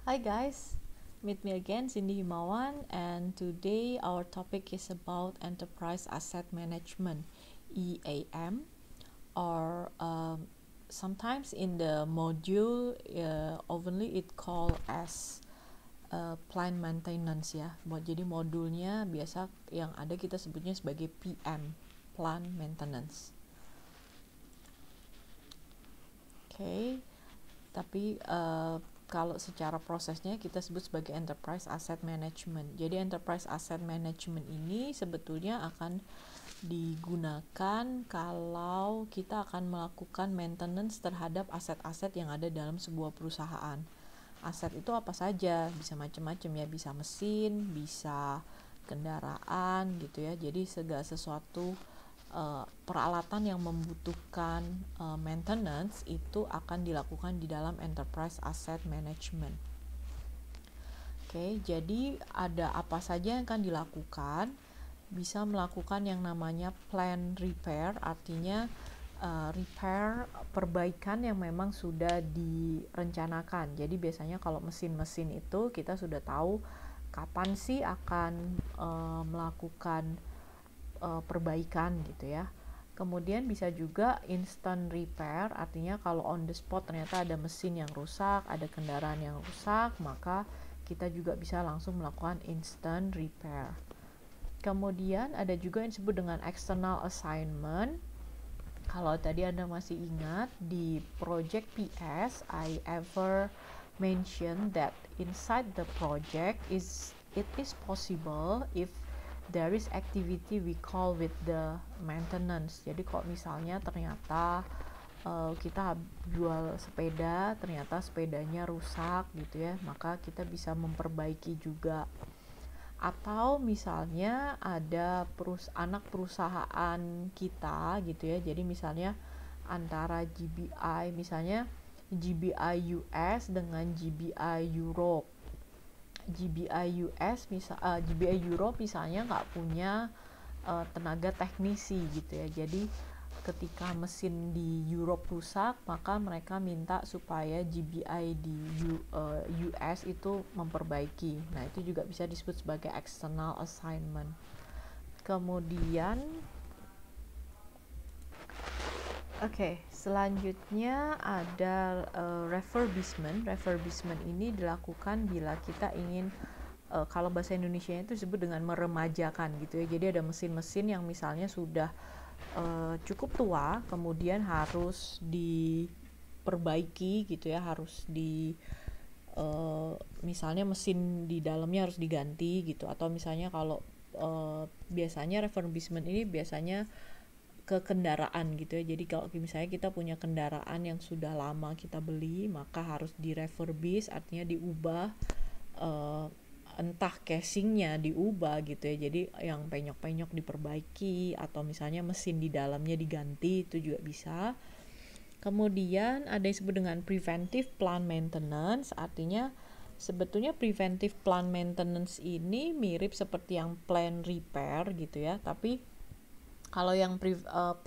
Hi guys, meet me again Cindy Himawan, and today our topic is about Enterprise Asset Management (EAM), or sometimes in the module oftenly it called as plant maintenance ya. Jadi modulnya biasa yang ada kita sebutnya sebagai PM, plant maintenance. Oke. Tapi kalau secara prosesnya kita sebut sebagai enterprise asset management. Jadi enterprise asset management ini sebetulnya akan digunakan kalau kita akan melakukan maintenance terhadap aset-aset yang ada dalam sebuah perusahaan. Aset itu apa saja, bisa macam-macam ya, bisa mesin, bisa kendaraan gitu ya. Jadi segala sesuatu peralatan yang membutuhkan maintenance itu akan dilakukan di dalam enterprise asset management. Oke, jadi ada apa saja yang akan dilakukan? Bisa melakukan yang namanya plan repair, artinya repair, perbaikan yang memang sudah direncanakan. Jadi biasanya kalau mesin-mesin itu kita sudah tahu kapan sih akan melakukan perbaikan gitu ya. Kemudian bisa juga instant repair, artinya kalau on the spot ternyata ada mesin yang rusak, ada kendaraan yang rusak, maka kita juga bisa langsung melakukan instant repair. Kemudian ada juga yang disebut dengan external assignment. Kalau tadi Anda masih ingat di project PS, I ever mentioned that inside the project it is possible if there is activity we call with the maintenance. Jadi kalau misalnya ternyata kita jual sepeda, ternyata sepedanya rusak gitu ya, maka kita bisa memperbaiki juga. Atau misalnya ada anak perusahaan kita gitu ya, jadi misalnya antara GBI, misalnya GBI US dengan GBI Europe. GBI Europe misalnya nggak punya tenaga teknisi gitu ya, jadi ketika mesin di Europe rusak, maka mereka minta supaya GBI di US itu memperbaiki. Nah, itu juga bisa disebut sebagai external assignment. Kemudian selanjutnya ada refurbishment. Refurbishment ini dilakukan bila kita ingin kalau bahasa Indonesia itu disebut dengan meremajakan gitu ya. Jadi ada mesin-mesin yang misalnya sudah cukup tua, kemudian harus diperbaiki gitu ya, harus misalnya mesin di dalamnya harus diganti gitu, atau misalnya kalau biasanya refurbishment ini biasanya ke kendaraan gitu ya. Jadi kalau misalnya kita punya kendaraan yang sudah lama kita beli, maka harus direfurbish, artinya diubah, entah casingnya diubah gitu ya, jadi yang penyok-penyok diperbaiki, atau misalnya mesin di dalamnya diganti, itu juga bisa. Kemudian ada yang disebut dengan preventive plant maintenance, artinya sebetulnya preventive plant maintenance ini mirip seperti yang plan repair gitu ya, tapi kalau yang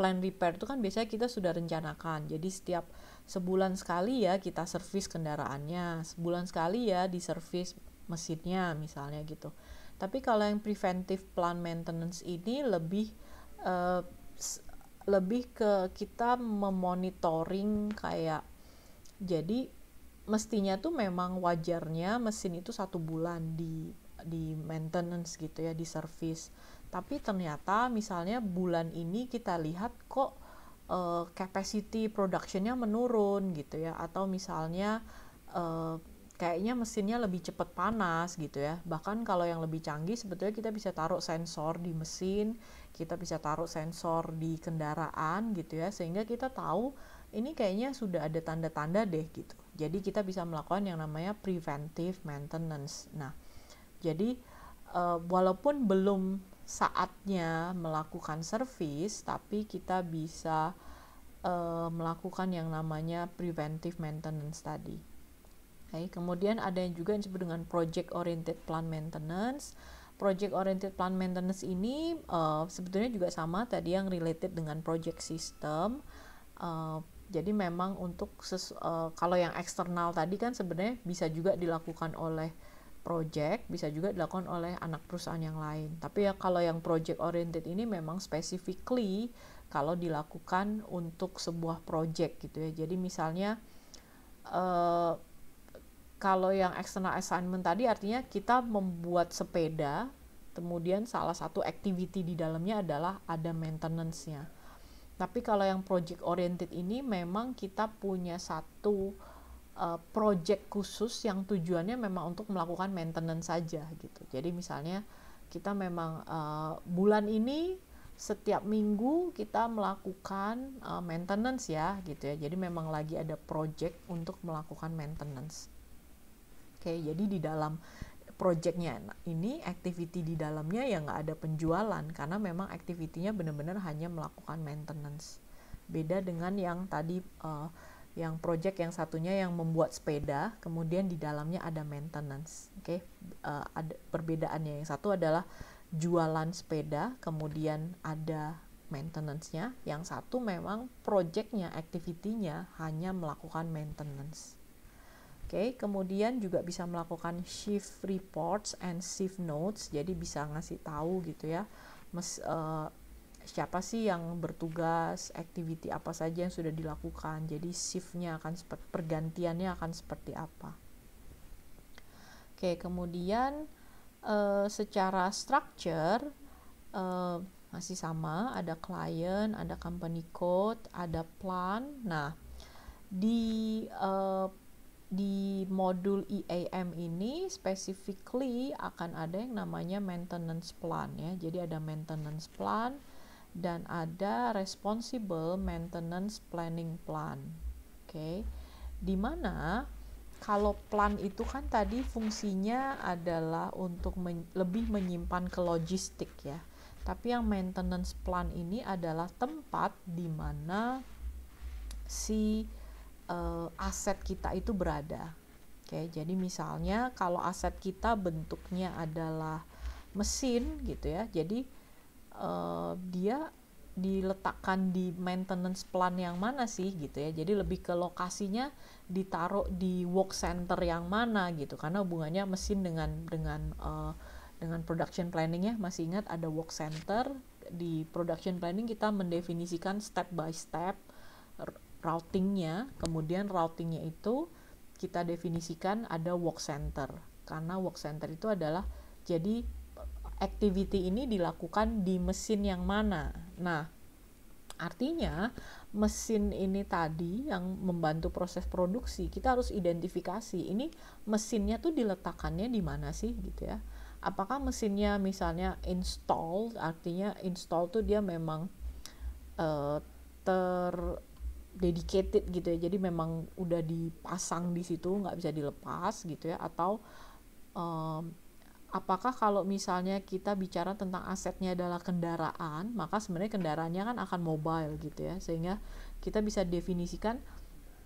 plan repair itu kan biasanya kita sudah rencanakan, jadi setiap sebulan sekali ya kita servis kendaraannya, sebulan sekali ya diservis mesinnya misalnya gitu. Tapi kalau yang preventive plant maintenance ini uh, lebih ke kita memonitoring kayak, jadi mestinya tuh memang wajarnya mesin itu 1 bulan di maintenance gitu ya, di service. Tapi ternyata misalnya bulan ini kita lihat kok capacity productionnya menurun gitu ya, atau misalnya kayaknya mesinnya lebih cepat panas gitu ya. Bahkan kalau yang lebih canggih sebetulnya kita bisa taruh sensor di mesin, kita bisa taruh sensor di kendaraan gitu ya, sehingga kita tahu ini kayaknya sudah ada tanda-tanda deh gitu. Jadi kita bisa melakukan yang namanya preventive maintenance. Nah, jadi walaupun belum saatnya melakukan service, tapi kita bisa melakukan yang namanya preventive maintenance tadi. Kemudian ada yang juga yang disebut dengan project oriented plant maintenance. Project oriented plant maintenance ini sebetulnya juga sama tadi yang related dengan project system. Jadi memang untuk kalau yang eksternal tadi kan sebenarnya bisa juga dilakukan oleh project, bisa juga dilakukan oleh anak perusahaan yang lain. Tapi ya kalau yang project oriented ini memang specifically kalau dilakukan untuk sebuah project gitu ya. Jadi misalnya kalau yang external assignment tadi artinya kita membuat sepeda, kemudian salah satu activity di dalamnya adalah ada maintenance-nya. Tapi kalau yang project oriented ini memang kita punya satu project khusus yang tujuannya memang untuk melakukan maintenance saja gitu. Jadi misalnya kita memang bulan ini setiap minggu kita melakukan maintenance ya gitu ya. Jadi memang lagi ada project untuk melakukan maintenance. Oke, jadi di dalam projectnya ini activity di dalamnya ya nggak ada penjualan karena memang activity-nya benar-benar hanya melakukan maintenance. Beda dengan yang tadi yang project yang satunya yang membuat sepeda kemudian di dalamnya ada maintenance. Oke, ada perbedaannya. Yang satu adalah jualan sepeda kemudian ada maintenance-nya. Yang satu memang project-nya, activity-nya hanya melakukan maintenance. Oke, kemudian juga bisa melakukan shift reports and shift notes, jadi bisa ngasih tahu gitu ya, siapa sih yang bertugas, activity apa saja yang sudah dilakukan, jadi shiftnya akan pergantiannya akan seperti apa. Oke, kemudian secara structure masih sama, ada client, ada company code, ada plan. Nah, di modul EAM ini specifically akan ada yang namanya maintenance plan ya. Jadi ada maintenance plan dan ada responsible maintenance planning plan. Oke. Dimana kalau plan itu kan tadi fungsinya adalah untuk lebih menyimpan ke logistik ya. Tapi yang maintenance plan ini adalah tempat di mana si aset kita itu berada. Oke, jadi misalnya kalau aset kita bentuknya adalah mesin gitu ya, jadi dia diletakkan di maintenance plan yang mana sih gitu ya. Jadi lebih ke lokasinya ditaruh di work center yang mana gitu, karena hubungannya mesin dengan production planning ya. Masih ingat ada work center. Di production planning kita mendefinisikan step by step routingnya, kemudian routingnya itu kita definisikan ada work center, karena work center itu adalah jadi activity ini dilakukan di mesin yang mana. Nah, artinya mesin ini tadi yang membantu proses produksi, kita harus identifikasi ini mesinnya tuh diletakkannya di mana sih gitu ya. Apakah mesinnya misalnya install, artinya install tuh dia memang dedicated gitu ya, jadi memang udah dipasang di situ, nggak bisa dilepas gitu ya. Atau apakah kalau misalnya kita bicara tentang asetnya adalah kendaraan, maka sebenarnya kendaraannya kan akan mobile gitu ya, sehingga kita bisa definisikan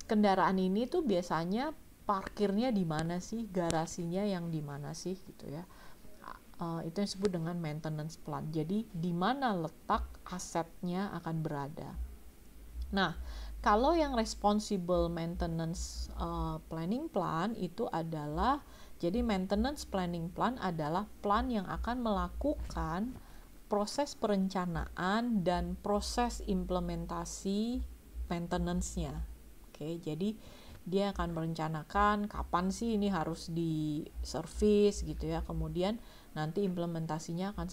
kendaraan ini tuh biasanya parkirnya di mana sih, garasinya yang di mana sih gitu ya. Itu yang disebut dengan maintenance plan. Jadi di mana letak asetnya akan berada. Nah, kalau yang responsible maintenance planning plan itu adalah, jadi maintenance planning plan adalah plan yang akan melakukan proses perencanaan dan proses implementasi maintenance-nya. Oke, jadi dia akan merencanakan kapan sih ini harus di service gitu ya, kemudian nanti implementasinya akan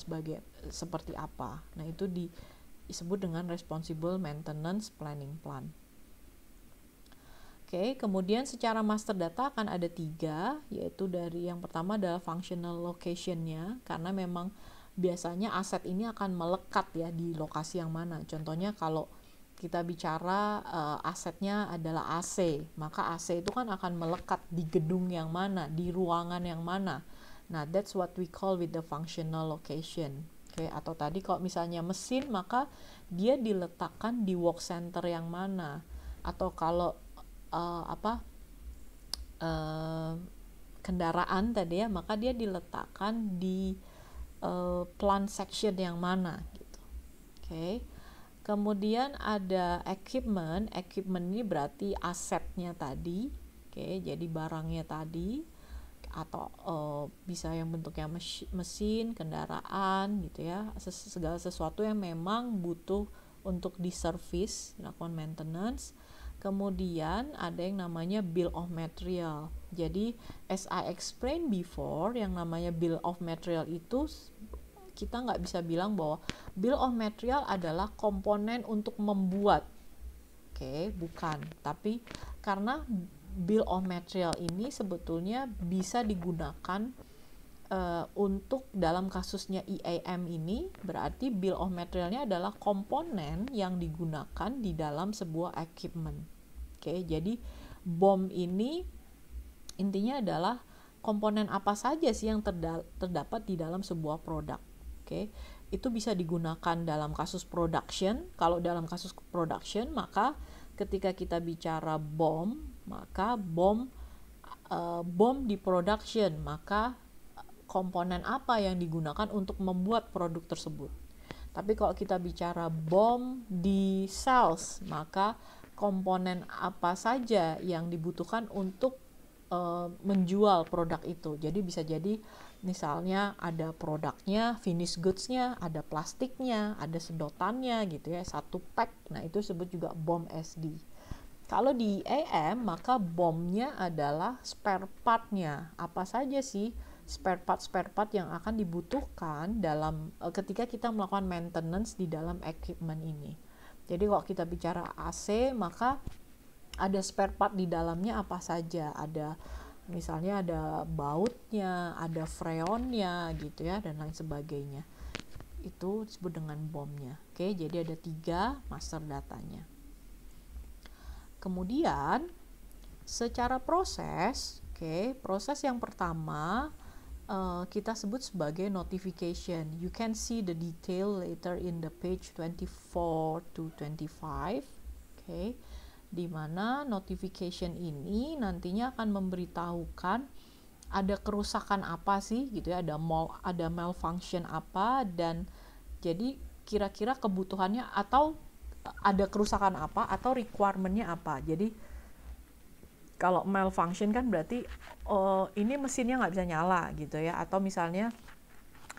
seperti apa. Nah, itu disebut dengan responsible maintenance planning plan. Oke, kemudian secara master data akan ada 3, yaitu dari yang pertama adalah functional location-nya, karena memang biasanya aset ini akan melekat ya di lokasi yang mana. Contohnya kalau kita bicara asetnya adalah AC, maka AC itu kan akan melekat di gedung yang mana, di ruangan yang mana. Nah, that's what we call with the functional location. Oke, atau tadi kalau misalnya mesin, maka dia diletakkan di work center yang mana. Atau kalau kendaraan tadi ya, maka dia diletakkan di plant section yang mana gitu. Oke. Kemudian ada equipment. Equipment ini berarti asetnya tadi. Oke, jadi barangnya tadi, atau bisa yang bentuknya mesin, kendaraan gitu ya, segala sesuatu yang memang butuh untuk diservis, dilakukan maintenance. Kemudian ada yang namanya bill of material. Jadi as I explained before, yang namanya bill of material itu kita nggak bisa bilang bahwa bill of material adalah komponen untuk membuat. Oke, bukan. Tapi karena bill of material ini sebetulnya bisa digunakan untuk dalam kasusnya EAM ini, berarti bill of materialnya adalah komponen yang digunakan di dalam sebuah equipment. Oke, jadi BOM ini intinya adalah komponen apa saja sih yang terdapat di dalam sebuah produk. Oke, itu bisa digunakan dalam kasus production. Kalau dalam kasus production, maka ketika kita bicara BOM, maka BOM di production, maka komponen apa yang digunakan untuk membuat produk tersebut. Tapi kalau kita bicara BOM di sales, maka komponen apa saja yang dibutuhkan untuk menjual produk itu. Jadi bisa jadi misalnya ada produknya, finish goods-nya, ada plastiknya, ada sedotannya gitu ya, satu pack. Nah, itu disebut juga BOM SD. Kalau di AM, maka BOM-nya adalah spare part-nya. Apa saja sih spare part yang akan dibutuhkan dalam ketika kita melakukan maintenance di dalam equipment ini. Jadi kalau kita bicara AC, maka ada spare part di dalamnya apa saja, ada misalnya ada bautnya, ada freonnya gitu ya, dan lain sebagainya. Itu disebut dengan BOM-nya. Oke, jadi ada 3 master datanya. Kemudian secara proses, proses yang pertama kita sebut sebagai notification. You can see the detail later in the page 24 to 25. Di mana notification ini nantinya akan memberitahukan ada kerusakan apa sih gitu ya, ada malfunction apa, dan jadi kira-kira kebutuhannya atau ada kerusakan apa atau requirement-nya apa. Jadi kalau malfunction kan berarti ini mesinnya nggak bisa nyala gitu ya, atau misalnya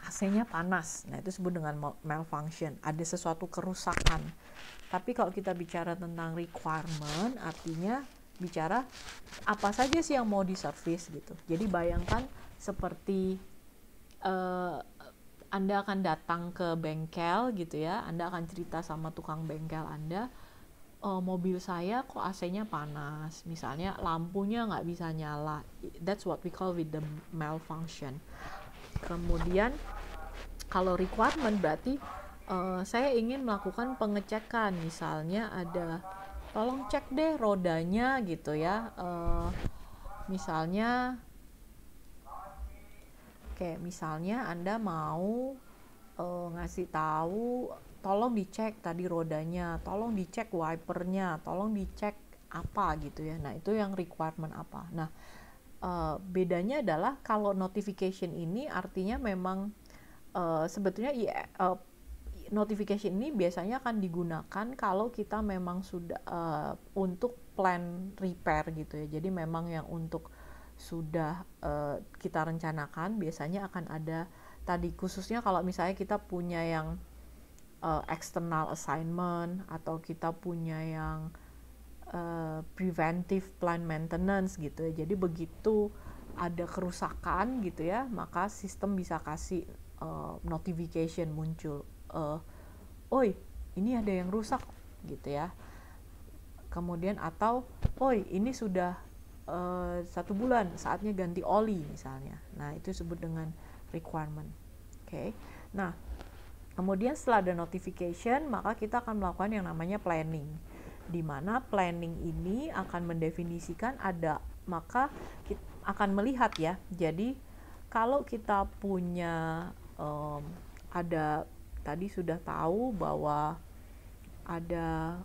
AC-nya panas. Nah, itu disebut dengan malfunction, ada sesuatu kerusakan. Tapi kalau kita bicara tentang requirement, artinya bicara apa saja sih yang mau diservis gitu. Jadi bayangkan seperti Anda akan datang ke bengkel gitu ya, Anda akan cerita sama tukang bengkel Anda, mobil saya kok AC-nya panas, misalnya lampunya nggak bisa nyala. That's what we call with the malfunction. Kemudian kalau requirement berarti saya ingin melakukan pengecekan, misalnya ada tolong cek deh rodanya gitu ya, misalnya misalnya Anda mau ngasih tahu tolong dicek tadi rodanya, tolong dicek wipernya, tolong dicek apa gitu ya. Nah, itu yang requirement apa. Nah, bedanya adalah kalau notification ini artinya memang sebetulnya notification ini biasanya akan digunakan kalau kita memang sudah untuk plan repair gitu ya. Jadi memang yang untuk sudah kita rencanakan biasanya akan ada tadi, khususnya kalau misalnya kita punya yang external assignment atau kita punya yang preventive plan maintenance gitu ya. Jadi begitu ada kerusakan gitu ya, maka sistem bisa kasih notification muncul, oi ini ada yang rusak gitu ya. Kemudian atau oi ini sudah 1 bulan saatnya ganti oli misalnya. Nah, itu disebut dengan requirement. Nah, kemudian setelah ada notification, maka kita akan melakukan yang namanya planning, di mana planning ini akan mendefinisikan maka kita akan melihat ya. Jadi kalau kita punya ada tadi sudah tahu bahwa ada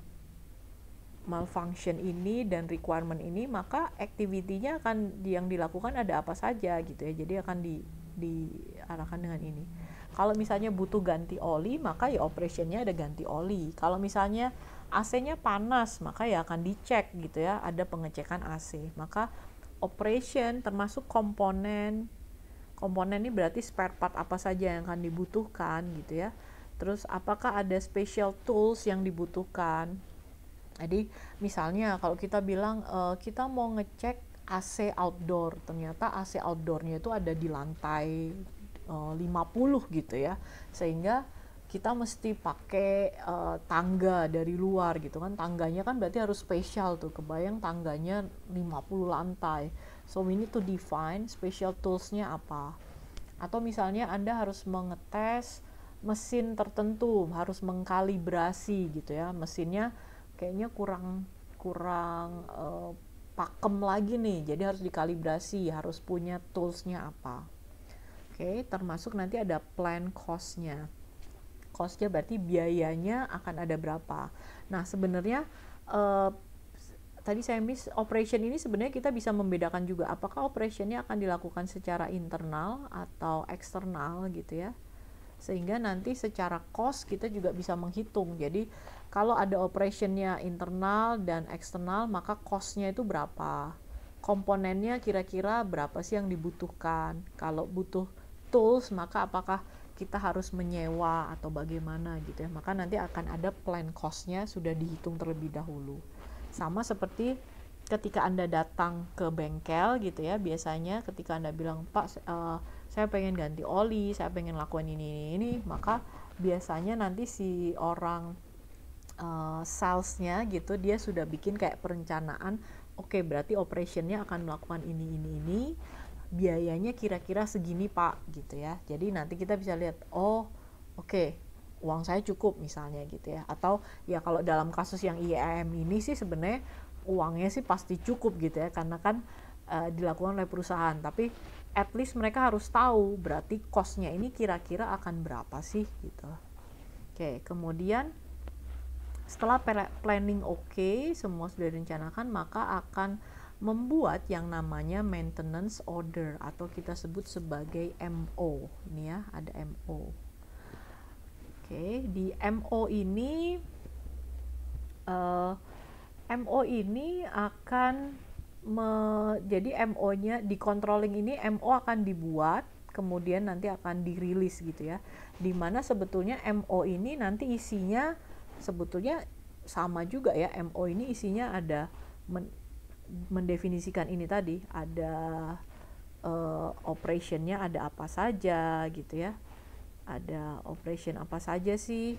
malfunction ini dan requirement ini, maka activity-nya akan yang dilakukan ada apa saja gitu ya. Jadi akan diarahkan dengan ini. Kalau misalnya butuh ganti oli, maka ya operationnya ada ganti oli. Kalau misalnya AC-nya panas, maka ya akan dicek gitu ya, ada pengecekan AC. Maka operation termasuk komponen ini berarti spare part apa saja yang akan dibutuhkan gitu ya. Terus apakah ada special tools yang dibutuhkan. Jadi misalnya kalau kita bilang kita mau ngecek AC outdoor, ternyata AC outdoornya itu ada di lantai 50 gitu ya, sehingga kita mesti pakai tangga dari luar gitu kan. Tangganya kan berarti harus spesial tuh, kebayang tangganya 50 lantai. So we need to define special toolsnya apa. Atau misalnya Anda harus mengetes mesin tertentu, harus mengkalibrasi gitu ya, mesinnya kayaknya kurang pakem lagi nih, jadi harus dikalibrasi, harus punya toolsnya apa. Oke, termasuk nanti ada plan cost-nya. Cost-nya berarti biayanya akan ada berapa. Nah sebenarnya tadi saya miss, operation ini sebenarnya kita bisa membedakan juga apakah operationnya akan dilakukan secara internal atau eksternal gitu ya, sehingga nanti secara cost kita juga bisa menghitung. Jadi kalau ada operationnya internal dan eksternal, maka cost-nya itu berapa, komponennya kira-kira berapa sih yang dibutuhkan. Kalau butuh tools, maka apakah kita harus menyewa atau bagaimana gitu ya, maka nanti akan ada plan cost-nya sudah dihitung terlebih dahulu. Sama seperti ketika Anda datang ke bengkel gitu ya, biasanya ketika Anda bilang, Pak saya pengen ganti oli, saya pengen lakukan ini, maka biasanya nanti si orang salesnya gitu, dia sudah bikin kayak perencanaan, oke, berarti operationnya akan melakukan ini, biayanya kira-kira segini Pak gitu ya. Jadi nanti kita bisa lihat, oh oke, uang saya cukup misalnya gitu ya. Atau ya kalau dalam kasus yang IAM ini sih sebenarnya uangnya sih pasti cukup gitu ya, karena kan dilakukan oleh perusahaan. Tapi at least mereka harus tahu berarti cost-nya ini kira-kira akan berapa sih gitu. Oke, kemudian setelah planning oke, semua sudah direncanakan, maka akan membuat yang namanya maintenance order atau kita sebut sebagai MO. Ini ya, ada MO. Oke, di MO ini akan jadi MO-nya di controlling ini, MO akan dibuat, kemudian nanti akan dirilis gitu ya. Dimana sebetulnya MO ini nanti isinya sebetulnya sama juga ya. MO ini isinya ada mendefinisikan ini tadi, ada operationnya ada apa saja gitu ya. Ada operation apa saja sih,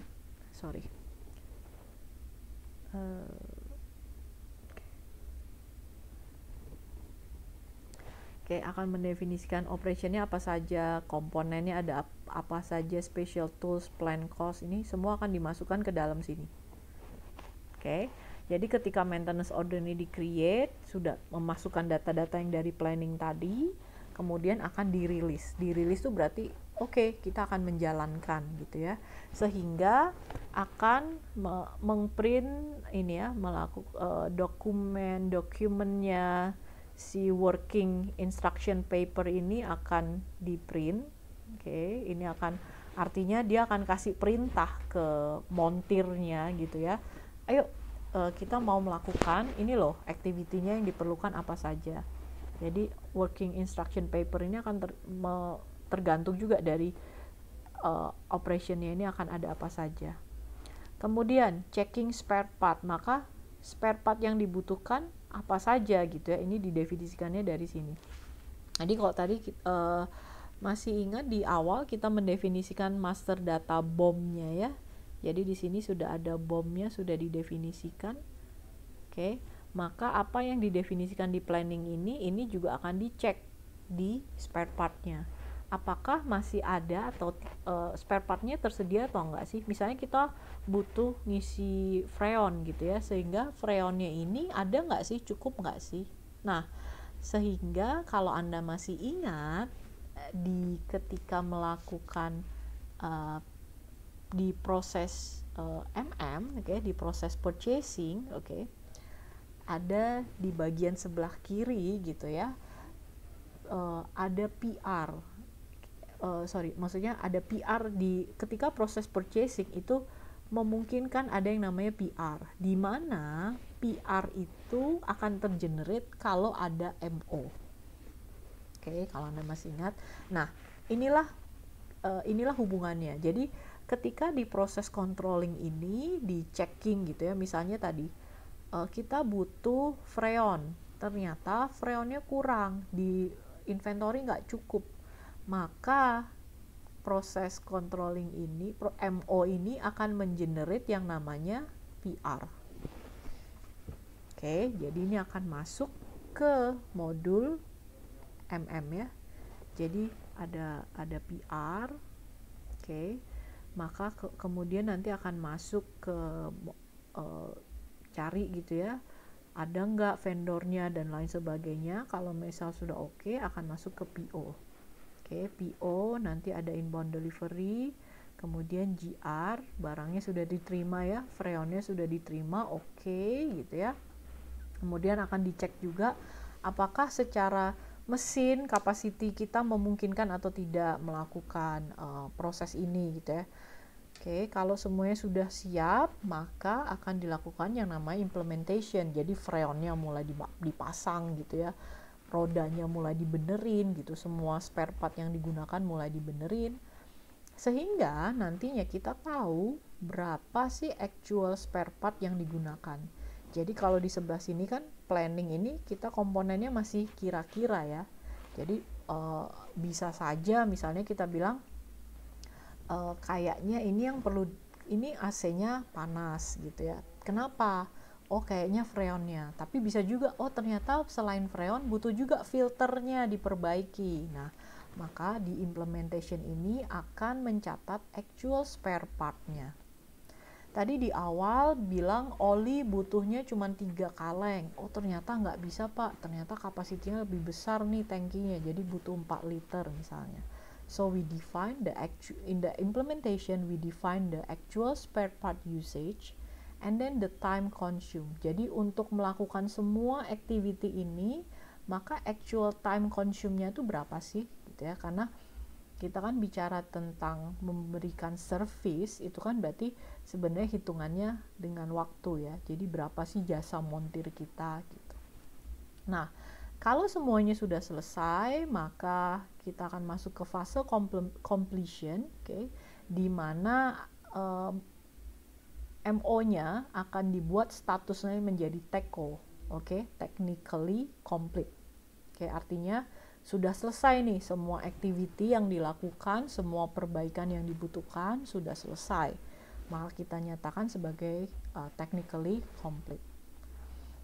Oke, akan mendefinisikan operationnya apa saja, komponennya ada apa saja, special tools, plan cost, ini semua akan dimasukkan ke dalam sini. Oke, jadi ketika maintenance order ini di-create, sudah memasukkan data-data yang dari planning tadi, kemudian akan dirilis. Dirilis itu berarti oke, kita akan menjalankan gitu ya, sehingga akan mengprint ini ya, melakukan dokumennya, si working instruction paper ini akan di print. Oke, ini akan artinya dia akan kasih perintah ke montirnya gitu ya, ayo kita mau melakukan ini loh, activity-nya yang diperlukan apa saja. Jadi working instruction paper ini akan tergantung juga dari operationnya ini akan ada apa saja. Kemudian checking spare part, maka spare part yang dibutuhkan apa saja gitu ya, ini didefinisikannya dari sini. Jadi kalau tadi masih ingat di awal kita mendefinisikan master data BOM-nya ya. Jadi di sini sudah ada BOM-nya, sudah didefinisikan. Oke, maka apa yang didefinisikan di planning ini juga akan dicek di spare part-nya. Apakah masih ada atau spare part-nya tersedia atau enggak sih? Misalnya kita butuh ngisi freon gitu ya, sehingga freonnya ini ada enggak sih, cukup enggak sih? Nah, sehingga kalau Anda masih ingat ketika melakukan di proses okay, di proses purchasing, okay, ada di bagian sebelah kiri gitu ya, ada PR. maksudnya ada PR di ketika proses purchasing itu memungkinkan ada yang namanya PR, di mana PR itu akan tergenerate kalau ada MO. Oke, kalau Anda masih ingat. Nah, inilah hubungannya. Jadi ketika di proses controlling ini, di checking gitu ya, misalnya tadi kita butuh freon, ternyata freonnya kurang, di inventory nggak cukup, maka proses controlling ini, MO ini akan mengenerate yang namanya PR. Oke, jadi ini akan masuk ke modul MM ya. Jadi ada PR, oke, maka kemudian nanti akan masuk ke cari gitu ya, ada nggak vendornya dan lain sebagainya. Kalau misal sudah oke, akan masuk ke PO. Oke, PO nanti ada inbound delivery, kemudian GR, barangnya sudah diterima ya, freonnya sudah diterima, oke gitu ya. Kemudian akan dicek juga apakah secara mesin capacity kita memungkinkan atau tidak melakukan proses ini gitu ya. Oke, kalau semuanya sudah siap, maka akan dilakukan yang namanya implementation. Jadi freonnya mulai dipasang gitu ya, rodanya mulai dibenerin gitu, semua spare part yang digunakan mulai dibenerin, sehingga nantinya kita tahu berapa sih actual spare part yang digunakan. Jadi kalau di sebelah sini kan planning ini kita komponennya masih kira-kira ya. Jadi bisa saja misalnya kita bilang kayaknya ini yang perlu, ini AC-nya panas gitu ya. Kenapa? Oh kayaknya freonnya, tapi bisa juga oh ternyata selain freon butuh juga filternya diperbaiki. Nah, maka di implementation ini akan mencatat actual spare partnya. Tadi di awal bilang oli butuhnya cuma 3 kaleng. Oh ternyata nggak bisa Pak, ternyata kapasitinya lebih besar nih tangkinya, jadi butuh 4 liter misalnya. So we define in the implementation we define the actual spare part usage and then the time consumed. Jadi untuk melakukan semua activity ini, maka actual time consume-nya itu berapa sih gitu ya, karena kita kan bicara tentang memberikan service, itu kan berarti sebenarnya hitungannya dengan waktu ya. Jadi berapa sih jasa montir kita gitu. Nah, kalau semuanya sudah selesai, maka kita akan masuk ke fase completion, okay, di mana MO-nya akan dibuat statusnya menjadi TECO, okay, technically complete. Okay, artinya sudah selesai nih semua activity yang dilakukan, semua perbaikan yang dibutuhkan sudah selesai. Maka kita nyatakan sebagai technically complete.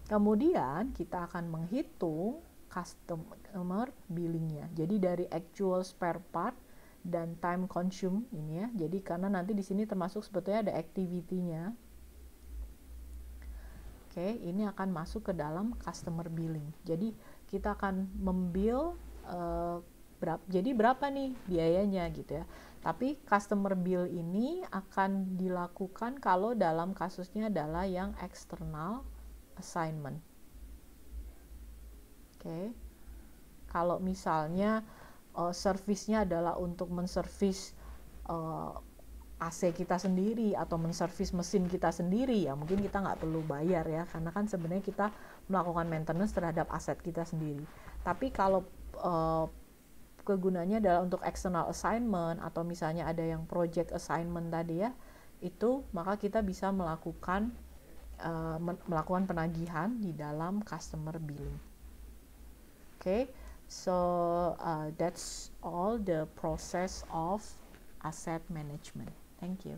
Kemudian kita akan menghitung customer billingnya. Jadi dari actual spare part dan time consume ini ya. Jadi karena nanti di sini termasuk sebetulnya ada activity-nya. Oke, ini akan masuk ke dalam customer billing. Jadi kita akan membill jadi berapa nih biayanya gitu ya. Tapi customer bill ini akan dilakukan kalau dalam kasusnya adalah yang external assignment. Oke. Kalau misalnya servisnya adalah untuk menservis AC kita sendiri atau menservis mesin kita sendiri, ya mungkin kita nggak perlu bayar ya, karena kan sebenarnya kita melakukan maintenance terhadap aset kita sendiri. Tapi kalau kegunaannya adalah untuk external assignment atau misalnya ada yang project assignment tadi ya, itu maka kita bisa melakukan penagihan di dalam customer billing. Okay, so that's all the process of asset management. Thank you.